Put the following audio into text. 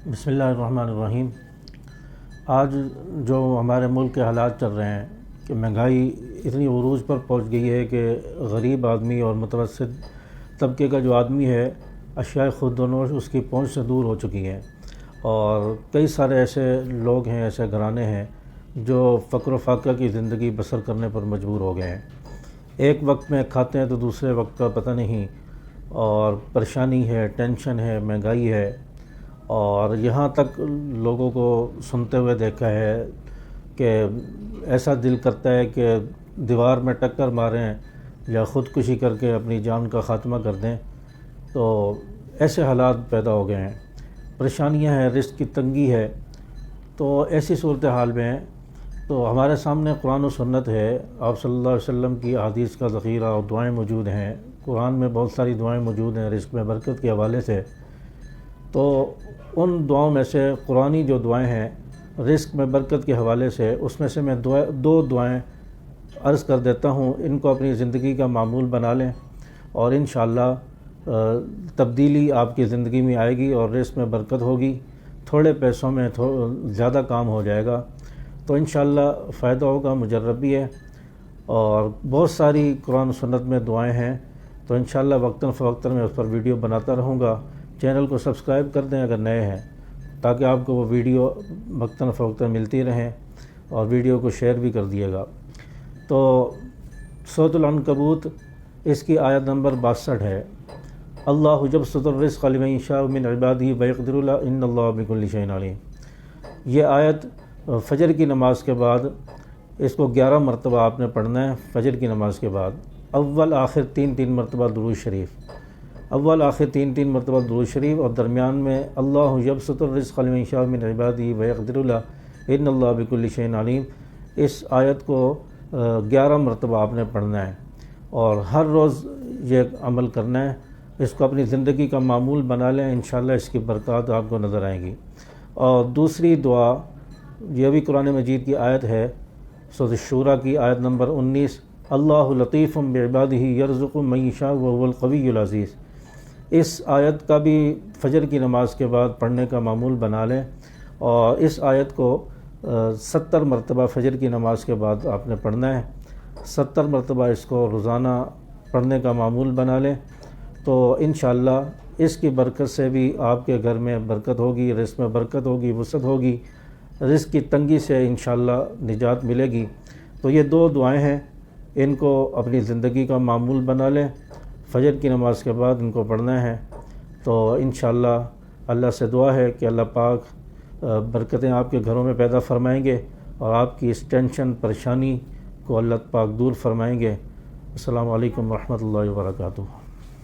بسم اللہ الرحمن الرحیم۔ آج جو ہمارے ملک کے حالات چل رہے ہیں کہ مہنگائی اتنی عروج پر پہنچ گئی ہے کہ غریب آدمی اور متوسط طبقے کا جو آدمی ہے اشیاء خود و نوش اس کی پہنچ سے دور ہو چکی ہیں، اور کئی سارے ایسے لوگ ہیں، ایسے گھرانے ہیں جو فقر و فاقہ کی زندگی بسر کرنے پر مجبور ہو گئے ہیں۔ ایک وقت میں کھاتے ہیں تو دوسرے وقت کا پتہ نہیں، اور پریشانی ہے، ٹینشن ہے، مہنگائی ہے، اور یہاں تک لوگوں کو سنتے ہوئے دیکھا ہے کہ ایسا دل کرتا ہے کہ دیوار میں ٹکر ماریں یا خودکشی کر کے اپنی جان کا خاتمہ کر دیں۔ تو ایسے حالات پیدا ہو گئے ہیں، پریشانیاں ہیں، رزق کی تنگی ہے۔ تو ایسی صورتحال میں تو ہمارے سامنے قرآن و سنت ہے، آپ صلی اللہ علیہ وسلم کی احادیث کا ذخیرہ اور دعائیں موجود ہیں۔ قرآن میں بہت ساری دعائیں موجود ہیں رزق میں برکت کے حوالے سے۔ تو ان دعاؤں میں سے قرآنی جو دعائیں ہیں رزق میں برکت کے حوالے سے، اس میں سے میں دو دعائیں عرض کر دیتا ہوں، ان کو اپنی زندگی کا معمول بنا لیں اور انشاءاللہ تبدیلی آپ کی زندگی میں آئے گی اور رزق میں برکت ہوگی، تھوڑے پیسوں میں زیادہ کام ہو جائے گا، تو انشاءاللہ فائدہ ہوگا، مجرب بھی ہے۔ اور بہت ساری قرآن و سنت میں دعائیں ہیں، تو انشاءاللہ وقتاً فوقتاً میں اس پر ویڈیو بناتا رہوں گا۔ چینل کو سبسکرائب کر دیں اگر نئے ہیں، تاکہ آپ کو وہ ویڈیو وقتاً فوقتاً ملتی رہیں، اور ویڈیو کو شیئر بھی کر دیے گا۔ تو سورۃ العنکبوت اس کی آیت نمبر 62 ہے۔ اللہ یبسط الرزق لمن یشاء من عبادہ ویقدر له ان اللہ بکل شیء علیم۔ یہ آیت فجر کی نماز کے بعد اس کو 11 مرتبہ آپ نے پڑھنا ہے۔ فجر کی نماز کے بعد اول آخر تین مرتبہ درود شریف، اول آخر تین مرتبہ درود شریف، اور درمیان میں اللہ یبسط الرزق لمن یشاء من عبادہ ویقدر له ان اللہ بکل شیء علیم۔ اس آیت کو 11 مرتبہ آپ نے پڑھنا ہے، اور ہر روز یہ عمل کرنا ہے، اس کو اپنی زندگی کا معمول بنا لیں، انشاءاللہ اس کی برکات آپ کو نظر آئیں گی۔ اور دوسری دعا، یہ بھی قرآن مجید کی آیت ہے، سورۃ الشورى کی آیت نمبر 19، اللہ لطیف بعبادہ یرزق من یشاء وهو القوی العزیز۔ اس آیت کا بھی فجر کی نماز کے بعد پڑھنے کا معمول بنا لیں، اور اس آیت کو 70 مرتبہ فجر کی نماز کے بعد آپ نے پڑھنا ہے۔ 70 مرتبہ اس کو روزانہ پڑھنے کا معمول بنا لیں، تو انشاءاللہ اس کی برکت سے بھی آپ کے گھر میں برکت ہوگی، رزق میں برکت ہوگی، وسعت ہوگی، رزق کی تنگی سے انشاءاللہ نجات ملے گی۔ تو یہ دو دعائیں ہیں، ان کو اپنی زندگی کا معمول بنا لیں، فجر کی نماز کے بعد ان کو پڑھنا ہے۔ تو انشاءاللہ اللہ سے دعا ہے کہ اللہ پاک برکتیں آپ کے گھروں میں پیدا فرمائیں گے، اور آپ کی اس ٹینشن پریشانی کو اللہ پاک دور فرمائیں گے۔ السلام علیکم ورحمۃ اللہ وبرکاتہ۔